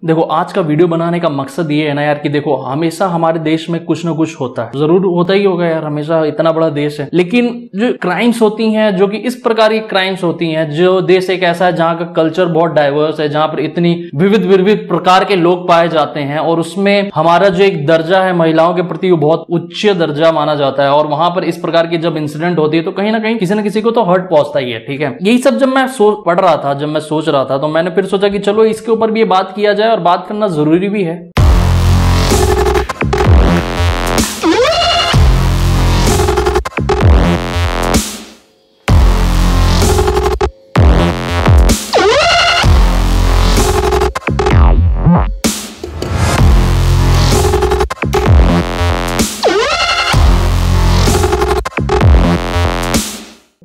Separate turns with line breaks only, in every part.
देखो आज का वीडियो बनाने का मकसद ये है ना यार कि देखो हमेशा हमारे देश में कुछ ना कुछ होता है, जरूर होता ही होगा यार, हमेशा इतना बड़ा देश है। लेकिन जो क्राइम्स होती हैं, जो कि इस प्रकार की क्राइम्स होती हैं, जो देश एक ऐसा है जहाँ का कल्चर बहुत डाइवर्स है, जहाँ पर इतनी विविध विविध प्रकार के लोग पाए जाते हैं और उसमें हमारा जो एक दर्जा है महिलाओं के प्रति वो बहुत उच्च दर्जा माना जाता है। और वहां पर इस प्रकार की जब इंसिडेंट होती है तो कहीं ना कहीं किसी न किसी को तो हर्ट पहुंचता ही है। ठीक है, यही सब जब मैं पढ़ रहा था, जब मैं सोच रहा था, तो मैंने फिर सोचा कि चलो इसके ऊपर भी ये बात किया जाए और बात करना जरूरी भी है।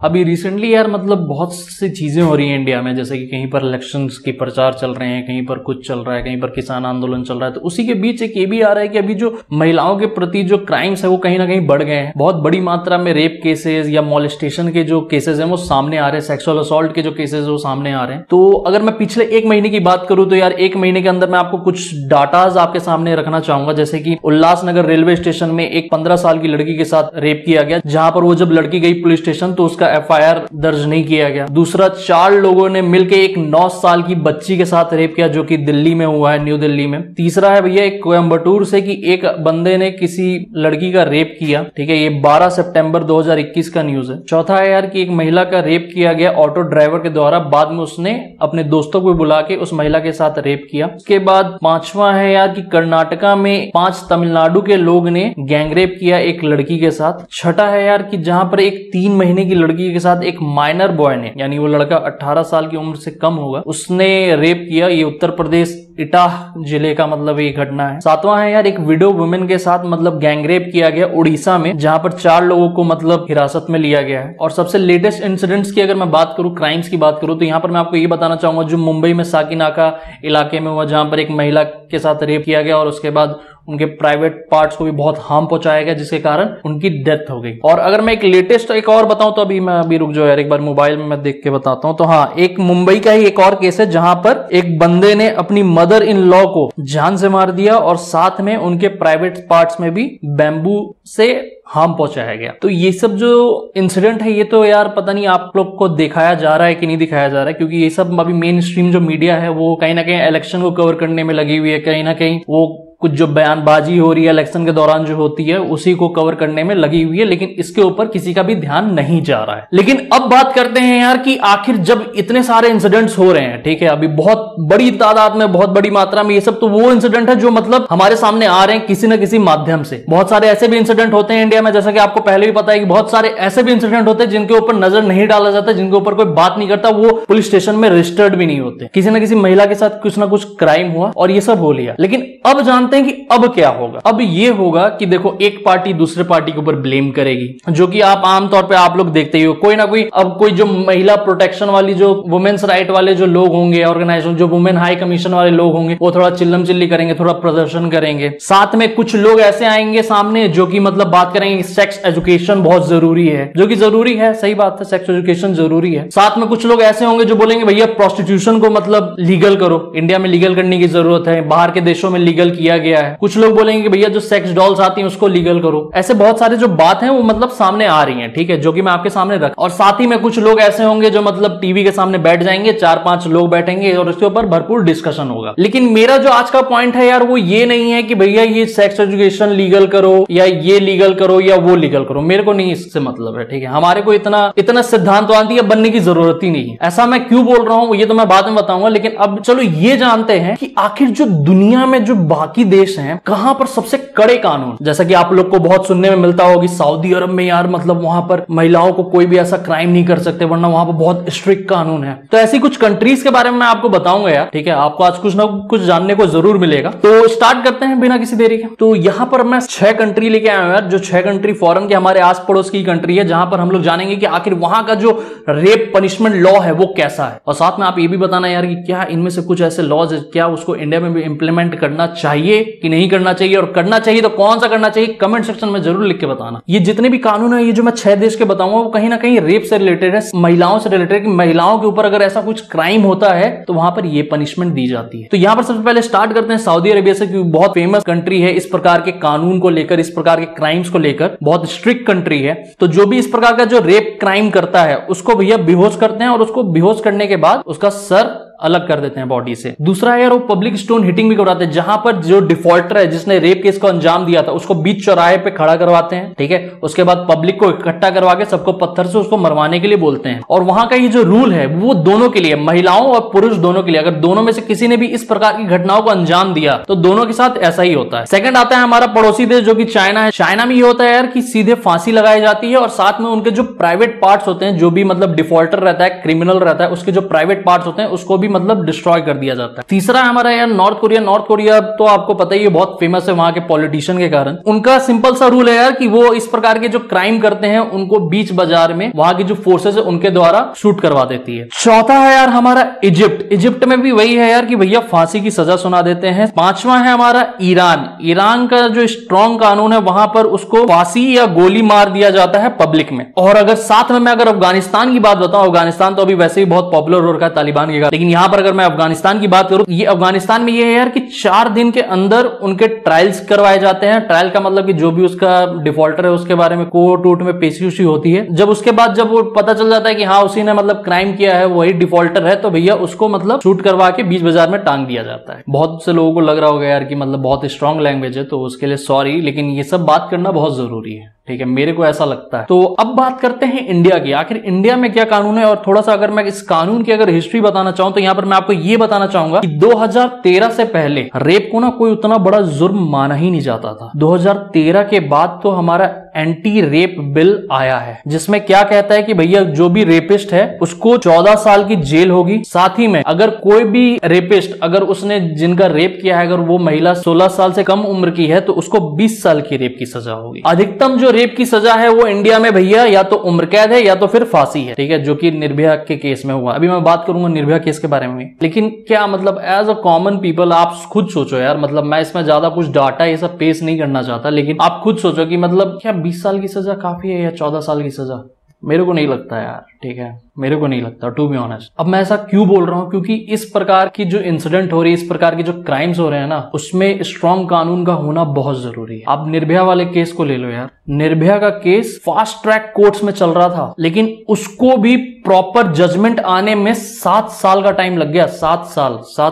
अभी रिसेंटली यार मतलब बहुत सी चीजें हो रही हैं इंडिया में, जैसे कि कहीं पर इलेक्शंस की प्रचार चल रहे हैं, कहीं पर कुछ चल रहा है, कहीं पर किसान आंदोलन चल रहा है। तो उसी के बीच एक ये भी आ रहा है कि अभी जो महिलाओं के प्रति जो क्राइम्स है वो कहीं ना कहीं बढ़ गए हैं। बहुत बड़ी मात्रा में रेप केसेस या मॉलेस्टेशन के जो केसेस हैं वो सामने आ रहे हैं, सेक्सुअल असॉल्ट के जो केसेस वो सामने आ रहे हैं। तो अगर मैं पिछले एक महीने की बात करूं तो यार एक महीने के अंदर मैं आपको कुछ डाटाज आपके सामने रखना चाहूंगा। जैसे कि उल्लासनगर रेलवे स्टेशन में एक 15 साल की लड़की के साथ रेप किया गया, जहां पर वो जब लड़की गई पुलिस स्टेशन तो उसका FIR दर्ज नहीं किया गया। दूसरा, 4 लोगों ने मिलकर एक 9 साल की बच्ची के साथ रेप किया, जो कि दिल्ली में हुआ है, न्यू दिल्ली में। तीसरा है भैया एक कोयम्बटूर से कि एक बंदे ने किसी लड़की का रेप किया। ठीक है, ये 12 सितंबर 2021 का न्यूज है। चौथा है यार कि एक महिला का रेप किया गया ऑटो ड्राइवर के द्वारा, बाद में उसने अपने दोस्तों को बुला के उस महिला के साथ रेप किया। उसके बाद 5वां है यार कि कर्नाटका में 5 तमिलनाडु के लोग ने गैंगरेप किया एक लड़की के साथ। छठा है यार कि जहां पर एक 3 महीने की लड़की के साथ एक माइनर बॉय ने, यानी वो लड़का 18 साल की उम्र से कम होगा, उसने रेप किया। ये उत्तर प्रदेश इटाह जिले का मतलब ये घटना है। 7वां है यार एक विडो वुमेन के साथ मतलब गैंगरेप किया गया उड़ीसा में, जहां पर 4 लोगों को मतलब हिरासत में लिया गया है। और सबसे लेटेस्ट इंसिडेंट्स की अगर मैं बात करूं, क्राइम्स की बात करूं, तो यहां पर मैं आपको ये बताना चाहूंगा जो मुंबई में साकीनाका इलाके में हुआ, जहां पर एक महिला के साथ रेप किया गया और उसके बाद उनके प्राइवेट पार्ट्स को भी बहुत हार्म पहुंचाया गया, जिसके कारण उनकी डेथ हो गई। और अगर मैं एक लेटेस्ट एक और बताऊं तो अभी रुक जाओ यार, एक बार मोबाइल में मैं देख के बताता हूं। तो हाँ, एक मुंबई का ही एक और केस है जहां पर एक बंदे ने अपनी मदर इन लॉ को जान से मार दिया और साथ में उनके प्राइवेट पार्ट्स में भी बैम्बू से हार्म पहुंचाया गया। तो ये सब जो इंसिडेंट है ये तो यार पता नहीं आप लोग को दिखाया जा रहा है कि नहीं दिखाया जा रहा है, क्योंकि ये सब अभी मेन स्ट्रीम जो मीडिया है वो कहीं ना कहीं इलेक्शन को कवर करने में लगी हुई है, कहीं ना कहीं वो कुछ जो बयानबाजी हो रही है इलेक्शन के दौरान जो होती है उसी को कवर करने में लगी हुई है, लेकिन इसके ऊपर किसी का भी ध्यान नहीं जा रहा है। लेकिन अब बात करते हैं यार कि आखिर जब इतने सारे इंसिडेंट्स हो रहे हैं, ठीक है, अभी बहुत बड़ी तादाद में, बहुत बड़ी मात्रा में, ये सब तो वो इंसिडेंट है जो मतलब हमारे सामने आ रहे हैं किसी न किसी माध्यम से। बहुत सारे ऐसे भी इंसिडेंट होते हैं इंडिया में, जैसा कि आपको पहले भी पता है कि बहुत सारे ऐसे भी इंसिडेंट होते हैं जिनके ऊपर नजर नहीं डाला जाता, जिनके ऊपर कोई बात नहीं करता, वो पुलिस स्टेशन में रजिस्टर्ड भी नहीं होते। किसी न किसी महिला के साथ कुछ ना कुछ क्राइम हुआ और ये सब हो लिया। लेकिन अब जानते हैं कि अब क्या होगा। अब ये होगा कि देखो एक पार्टी दूसरे पार्टी के ऊपर ब्लेम करेगी, जो कि आप आमतौर पे आप लोग देखते ही हो, कोई ना कोई। अब कोई जो महिला प्रोटेक्शन वाली, जो वुमेन्स राइट वाले जो लोग होंगे, ऑर्गेनाइजेशन, जो वुमेन हाई कमीशन वाले लोग होंगे, वो थोड़ा चिल्लम चिल्ली करेंगे, थोड़ा प्रदर्शन करेंगे। साथ में कुछ लोग ऐसे आएंगे सामने जो कि मतलब बात करेंगे सेक्स एजुकेशन बहुत जरूरी है, जो कि जरूरी है, सही बात है, सेक्स एजुकेशन जरूरी है। साथ में कुछ लोग ऐसे होंगे जो बोलेंगे भैया प्रोस्टिट्यूशन को मतलब लीगल करो, इंडिया में लीगल करने की जरूरत है, बाहर के देशों में लीगल किया गया है। कुछ लोग बोलेंगे कि भैया जो सेक्स डॉल्स आती हैं उसको लीगल करो। ऐसे बहुत सारे जो बात है वो मतलब सामने आ रही हैं, ठीक है, जो कि मैं आपके सामने रख। और साथ ही में कुछ लोग ऐसे होंगे जो मतलब टीवी के सामने बैठ जाएंगे, 4-5 लोग बैठेंगे और उसके ऊपर भरपूर डिस्कशन होगा। लेकिन मेरा जो आज का पॉइंट है यार वो ये नहीं है कि भैया ये सेक्स एजुकेशन लीगल करो या ये लीगल करो या वो लीगल करो, मेरे को नहीं इससे मतलब है, ठीक है। हमारे को इतना सिद्धांतवादी बनने की जरूरत ही नहीं है। ऐसा मैं क्यों बोल रहा हूं ये तो मैं बाद में बताऊंगा, लेकिन अब चलो ये जानते हैं कि आखिर जो दुनिया में जो बाकी देश हैं कहां पर सबसे कड़े कानून, जैसा कि आप लोग को बहुत सुनने में मिलता होगा कि सऊदी अरब में यार मतलब वहां पर महिलाओं को कोई भी ऐसा क्राइम नहीं कर सकते, वरना वहां पर बहुत स्ट्रिक्ट कानून है। तो ऐसी कुछ कंट्रीज के बारे में मैं आपको बताऊंगा यार, ठीक है, आपको आज कुछ ना कुछ जानने को जरूर मिलेगा। तो स्टार्ट करते हैं बिना किसी देरी के। तो यहां पर मैं 6 कंट्री लेके आया हूं यार, जो 6 कंट्री फॉरेन के हमारे आस पड़ोस की कंट्री है, जहां पर हम लोग जानेंगे कि आखिर वहां का जो रेप पनिशमेंट लॉ है वो कैसा है। और साथ में आप ये भी बताना यार कि क्या इनमें से कुछ ऐसे लॉज है, क्या उसको इंडिया में भी इंप्लीमेंट करना चाहिए चाहिए कि नहीं करना चाहिए, और करना चाहिए तो कौन सा करना चाहिए, कमेंट सेक्शन में जरूर लिख के बताना। ये जितने भी कानून है, ये जो मैं 6 देश के बताऊंगा, वो कहीं ना कहीं रेप से रिलेटेड है, महिलाओं से रिलेटेड, कि महिलाओं के ऊपर अगर ऐसा कुछ क्राइम होता है तो वहां पर ये पनिशमेंट दी जाती है। तो यहां पर सबसे पहले स्टार्ट करते हैं सऊदी अरेबिया से, क्योंकि बहुत फेमस कंट्री है इस प्रकार के कानून को लेकर, इस प्रकार के क्राइम्स को लेकर, बहुत स्ट्रिक्ट कंट्री है। तो जो भी इस प्रकार का जो रेप क्राइम करता है उसको भैया बेहोश करते हैं, और उसको बेहोश करने के बाद उसका सर अलग कर देते हैं बॉडी से। दूसरा यार, वो पब्लिक स्टोन हिटिंग भी करवाते हैं, जहां पर जो डिफॉल्टर है, जिसने रेप केस को अंजाम दिया था, उसको बीच चौराहे पे खड़ा करवाते हैं, ठीक है। उसके बाद पब्लिक को इकट्ठा करवा के सबको पत्थर से उसको मरवाने के लिए बोलते हैं। और वहां का ये जो रूल है वो दोनों के लिए, महिलाओं और पुरुष दोनों के लिए, अगर दोनों में से किसी ने भी इस प्रकार की घटनाओं को अंजाम दिया तो दोनों के साथ ऐसा ही होता है। सेकंड आता है हमारा पड़ोसी देश जो कि चाइना है। चाइना में ये होता है यार कि सीधे फांसी लगाई जाती है, और साथ में उनके जो प्राइवेट पार्ट्स होते हैं, जो भी मतलब डिफॉल्टर रहता है, क्रिमिनल रहता है, उसके जो प्राइवेट पार्ट्स होते हैं उसको भी मतलब डिस्ट्रॉय दिया जाता है। तीसरा है हमारा यार नॉर्थ कोरिया। नॉर्थ कोरिया तो आपको पता ही है, बहुत फेमस है वहां के पॉलिटिशियन के कारण। उनका सिंपल सा रूल है यार कि वो इस प्रकार के जो क्राइम करते हैं उनको बीच बाजार में वहां की जो फोर्सेस है उनके द्वारा शूट करवा देती है। चौथा है यार हमारा इजिप्ट। इजिप्ट में भी वही है यार कि भैया फांसी की सजा सुना देते हैं। पांचवा है हमारा ईरान। ईरान का जो स्ट्रॉन्ग कानून है, वहां पर उसको फांसी या गोली मार दिया जाता है पब्लिक में। और अगर साथ में मैं अगर अफगानिस्तान की बात बताऊं, अफगानिस्तान तो अभी वैसे ही बहुत पॉपुलर हो रखा है तालिबान के कारण, लेकिन यहां पर अगर मैं अफगानिस्तान की बात करूं, ये अफगानिस्तान में ये है यार कि 4 दिन के अंदर उनके ट्रायल्स करवाए जाते हैं। ट्रायल का मतलब कि जो भी उसका डिफॉल्टर है उसके बारे में कोर्ट वोट में पेशी उशी होती है। जब उसके बाद जब वो पता चल जाता है कि हाँ उसी ने मतलब क्राइम किया है, वही डिफॉल्टर है, तो भैया उसको मतलब शूट करवा के बीच बाजार में टांग दिया जाता है। बहुत से लोगों को लग रहा होगा यार कि मतलब बहुत स्ट्रांग लैंग्वेज है, तो उसके लिए सॉरी, लेकिन ये सब बात करना बहुत जरूरी है, ठीक है, मेरे को ऐसा लगता है। तो अब बात करते हैं इंडिया की। आखिर इंडिया में क्या कानून है, और थोड़ा सा अगर मैं इस कानून की अगर हिस्ट्री बताना चाहूं तो यहां पर मैं आपको ये बताना चाहूंगा कि 2013 से पहले रेप को ना कोई उतना बड़ा जुर्म माना ही नहीं जाता था। 2013 के बाद तो हमारा एंटी रेप बिल आया है, जिसमें क्या कहता है कि भैया जो भी रेपिस्ट है उसको 14 साल की जेल होगी। साथ ही में अगर कोई भी रेपिस्ट, अगर उसने जिनका रेप किया है, अगर वो महिला 16 साल से कम उम्र की है, तो उसको 20 साल की रेप की सजा होगी। अधिकतम जो रेप की सजा है वो इंडिया में भैया या तो उम्र कैद है या तो फिर फांसी है, ठीक है, जो कि निर्भया के केस में हुआ। अभी मैं बात करूंगा निर्भया केस के बारे में, लेकिन क्या मतलब एज अ कॉमन पीपल आप खुद सोचो यार, मतलब मैं इसमें ज्यादा कुछ डाटा ये सब पेश नहीं करना चाहता, लेकिन आप खुद सोचो कि मतलब क्या 20 साल की सजा काफी है या 14 साल की सजा? मेरे को नहीं लगता यार, ठीक है, मेरे को नहीं लगता टू बी ऑनेस्ट। अब मैं ऐसा क्यों बोल रहा हूं, क्योंकि इस प्रकार की जो इंसिडेंट हो रही है, इस प्रकार के जो क्राइम्स हो रहे हैं ना, उसमें स्ट्रॉन्ग कानून का होना बहुत जरूरी है। आप निर्भया वाले केस को ले लो यार, निर्भया का केस फास्ट ट्रैक कोर्ट्स में चल रहा था, लेकिन उसको भी प्रॉपर जजमेंट आने में 7 साल का टाइम लग गया। 7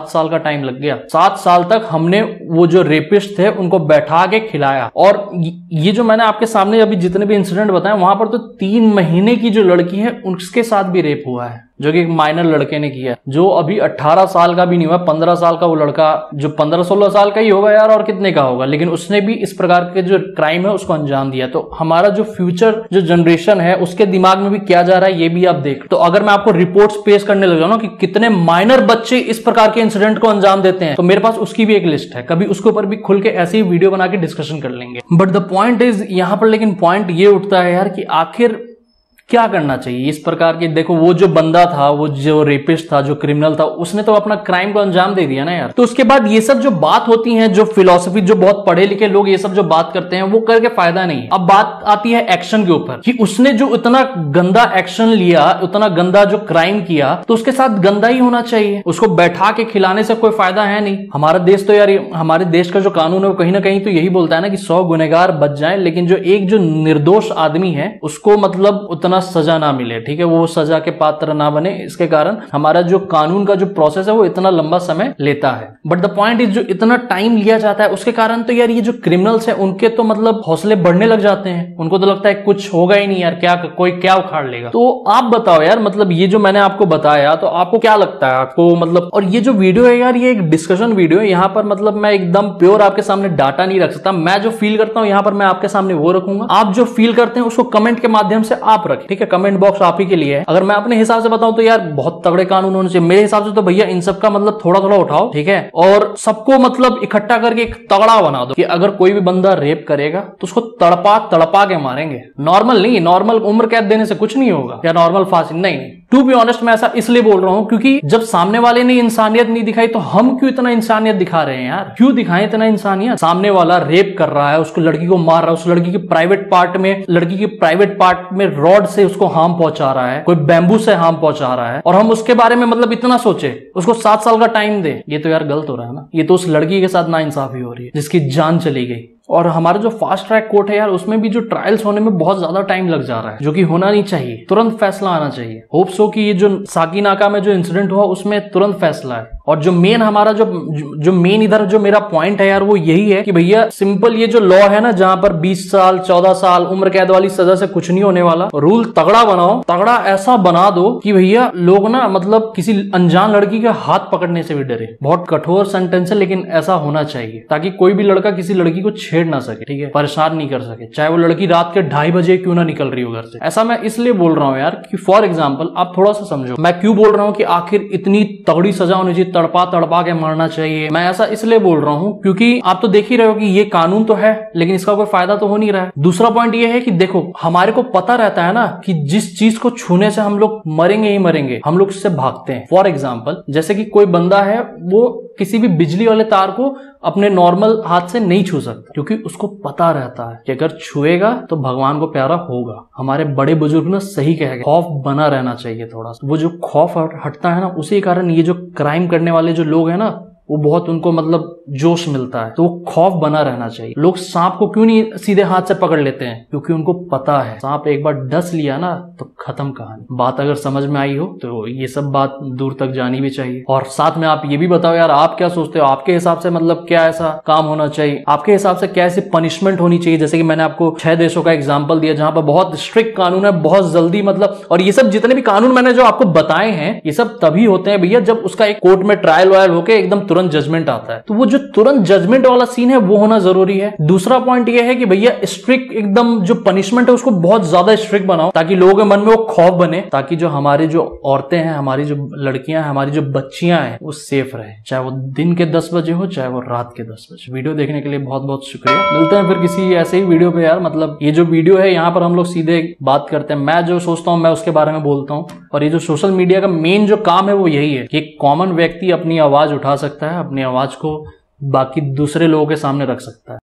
साल का टाइम लग गया। 7 साल तक हमने वो जो रेपिस्ट थे उनको बैठा के खिलाया। और ये जो मैंने आपके सामने अभी जितने भी इंसिडेंट बताए, वहां पर तो 3 महीने की जो लड़की है उसके साथ भी रेप हुआ है, जो कि एक माइनर लड़के ने किया, जो अभी 18 साल का भी नहीं हुआ, 15 साल का वो लड़का, जो 15-16 साल का ही होगा यार, और कितने का होगा, लेकिन उसने भी इस प्रकार के जो क्राइम है उसको अंजाम दिया। तो हमारा जो फ्यूचर जो जनरेशन है उसके दिमाग में भी क्या जा रहा है ये भी आप देख। तो अगर मैं आपको रिपोर्ट्स पेश करने लग जाऊं ना कि कितने माइनर बच्चे इस प्रकार के इंसिडेंट को अंजाम देते हैं, तो मेरे पास उसकी भी एक लिस्ट है, कभी उसके ऊपर भी खुल के ऐसे ही वीडियो बना के डिस्कशन कर लेंगे। बट द पॉइंट इज यहां पर, लेकिन पॉइंट ये उठता है यार कि आखिर क्या करना चाहिए इस प्रकार के। देखो वो जो बंदा था, वो जो रेपिस्ट था, जो क्रिमिनल था, उसने तो अपना क्राइम को अंजाम दे दिया ना यार। तो उसके बाद ये सब जो बात होती है, जो फिलॉसफी, जो बहुत पढ़े लिखे लोग ये सब जो बात करते हैं, वो करके फायदा नहीं है। अब बात आती है एक्शन के ऊपर कि उसने जो इतना गंदा एक्शन लिया, उतना गंदा जो क्राइम किया, तो उसके साथ गंदा ही होना चाहिए। उसको बैठा के खिलाने से कोई फायदा है नहीं। हमारा देश तो यार, हमारे देश का जो कानून है वो कहीं ना कहीं तो यही बोलता है ना कि 100 गुनहगार बच जाएं, लेकिन जो एक जो निर्दोष आदमी है उसको मतलब उतना सजा ना मिले, ठीक है, वो सजा के पात्र ना बने। इसके कारण हमारा जो कानून का जो प्रोसेस है वो इतना लंबा समय लेता है। बट द पॉइंट इज, जो इतना टाइम लिया जाता है उसके कारण तो यार ये जो क्रिमिनल्स हैं उनके तो मतलब हौसले बढ़ने लग जाते हैं। उनको तो लगता है कुछ होगा ही नहीं यार, क्या कोई क्या उखाड़ लेगा। तो आप बताओ यार, मतलब ये जो मैंने आपको बताया, तो आपको क्या लगता है आपको, मतलब। और ये जो वीडियो है यार, ये एक डिस्कशन वीडियो है। यहाँ पर मतलब मैं एकदम प्योर आपके सामने डाटा नहीं रख सकता। मैं जो फील करता हूँ यहाँ पर मैं आपके सामने वो रखूंगा। आप जो फील करते हैं उसको कमेंट के माध्यम से आप रखें। रखें, ठीक है, कमेंट बॉक्स आप ही के लिए है। अगर मैं अपने हिसाब से बताऊं तो यार बहुत तगड़े कानून होने चाहिए मेरे हिसाब से, तो भैया इन सब का मतलब थोड़ा थोड़ा उठाओ, ठीक है, और सबको मतलब इकट्ठा करके एक तगड़ा बना दो कि अगर कोई भी बंदा रेप करेगा तो उसको तड़पा तड़पा के मारेंगे। नॉर्मल नहीं, नॉर्मल उम्र कैद देने से कुछ नहीं होगा या नॉर्मल फांसी नहीं। टू बी ऑनेस्ट मैं ऐसा इसलिए बोल रहा हूं क्योंकि जब सामने वाले ने इंसानियत नहीं दिखाई तो हम क्यों इतना इंसानियत दिखा रहे हैं यार, क्यों दिखाएं इतना इंसानियत। सामने वाला रेप कर रहा है, उसको लड़की को मार रहा है, उस लड़की की प्राइवेट पार्ट में रॉड से उसको हार्म पहुंचा रहा है, कोई बैम्बू से हार्म पहुंचा रहा है, और हम उसके बारे में मतलब इतना सोचे उसको 7 साल का टाइम दे। ये तो यार गलत हो रहा है ना, ये तो उस लड़की के साथ नाइंसाफी हो रही है जिसकी जान चली गई। और हमारा जो फास्ट ट्रैक कोर्ट है यार उसमें भी जो ट्रायल्स होने में बहुत ज्यादा टाइम लग जा रहा है, जो कि होना नहीं चाहिए, तुरंत फैसला आना चाहिए। होप सो कि ये जो साकीनाका में जो इंसिडेंट हुआ उसमें तुरंत फैसला है। और जो मेन हमारा जो मेन इधर जो मेरा पॉइंट है यार वो यही है कि भैया सिंपल ये जो लॉ है ना जहां पर 20 साल 14 साल उम्र कैद वाली सजा से कुछ नहीं होने वाला, रूल तगड़ा बनाओ, तगड़ा ऐसा बना दो कि भैया लोग ना मतलब किसी अनजान लड़की के हाथ पकड़ने से भी डरे। बहुत कठोर सेंटेंस है लेकिन ऐसा होना चाहिए ताकि कोई भी लड़का किसी लड़की को छेड़ ना सके, ठीक है, परेशान नहीं कर सके, चाहे वो लड़की रात के 2:30 बजे क्यों ना निकल रही हो घर से। ऐसा मैं इसलिए बोल रहा हूं यार कि फॉर एग्जाम्पल आप थोड़ा सा समझो मैं क्यों बोल रहा हूं कि आखिर इतनी तगड़ी सजा होनी चाहिए, तड़पा तड़पा के मारना चाहिए। मैं ऐसा इसलिए बोल रहा हूं क्योंकि आप तो देख ही रहे हो कि ये कानून तो है लेकिन इसका कोई फायदा तो हो नहीं रहा है। दूसरा पॉइंट ये है कि देखो हमारे को पता रहता है ना कि जिस चीज को छूने से हम लोग मरेंगे ही मरेंगे, हम लोग उससे भागते हैं। फॉर एग्जाम्पल जैसे कि कोई बंदा है वो किसी भी बिजली वाले तार को अपने नॉर्मल हाथ से नहीं छू सकता क्योंकि उसको पता रहता है कि अगर छुएगा तो भगवान को प्यारा होगा। हमारे बड़े बुजुर्ग ने सही कहा, खौफ बना रहना चाहिए थोड़ा सा। वो जो खौफ हटता है ना उसी कारण ये जो क्राइम करने वाले जो लोग हैं ना वो बहुत उनको मतलब जोश मिलता है, तो वो खौफ बना रहना चाहिए। लोग सांप को क्यों नहीं सीधे हाथ से पकड़ लेते हैं क्योंकि उनको पता है सांप एक बार डस लिया ना तो खत्म कहानी। बात अगर समझ में आई हो तो ये सब बात दूर तक जानी भी चाहिए। और साथ में आप ये भी बताओ यार आप क्या सोचते हो, आपके हिसाब से मतलब क्या ऐसा काम होना चाहिए, आपके हिसाब से क्या ऐसी पनिशमेंट होनी चाहिए। जैसे कि मैंने आपको 6 देशों का एग्जाम्पल दिया जहां पर बहुत स्ट्रिक्ट कानून है, बहुत जल्दी मतलब, और ये सब जितने भी कानून मैंने जो आपको बताए हैं ये सब तभी होते हैं भैया जब उसका एक कोर्ट में ट्रायल वायल होकर एकदम तुरंत जजमेंट आता है। तो वो जो तुरंत जजमेंट वाला सीन है वो होना जरूरी है। दूसरा पॉइंट ये है कि भैया स्ट्रिक्ट एकदम जो पनिशमेंट है उसको बहुत ज्यादा स्ट्रिक्ट बनाओ ताकि लोगों के मन में वो खौफ बने, ताकि जो हमारी जो औरतें हैं, हमारी जो लड़कियां हैं, हमारी जो बच्चियां हैं वो सेफ रहे, चाहे वो दिन के 10 बजे हो चाहे वो रात के 10 बजे। वीडियो देखने के लिए बहुत बहुत शुक्रिया। मिलते हैं फिर किसी ऐसे ही वीडियो पे यार। मतलब ये जो वीडियो है यहाँ पर हम लोग सीधे बात करते हैं, मैं जो सोचता हूँ मैं उसके बारे में बोलता हूँ। और ये जो सोशल मीडिया का मेन जो काम है वो यही है कि एक कॉमन व्यक्ति अपनी आवाज उठा सकता है, अपनी आवाज को बाकी दूसरे लोगों के सामने रख सकता है।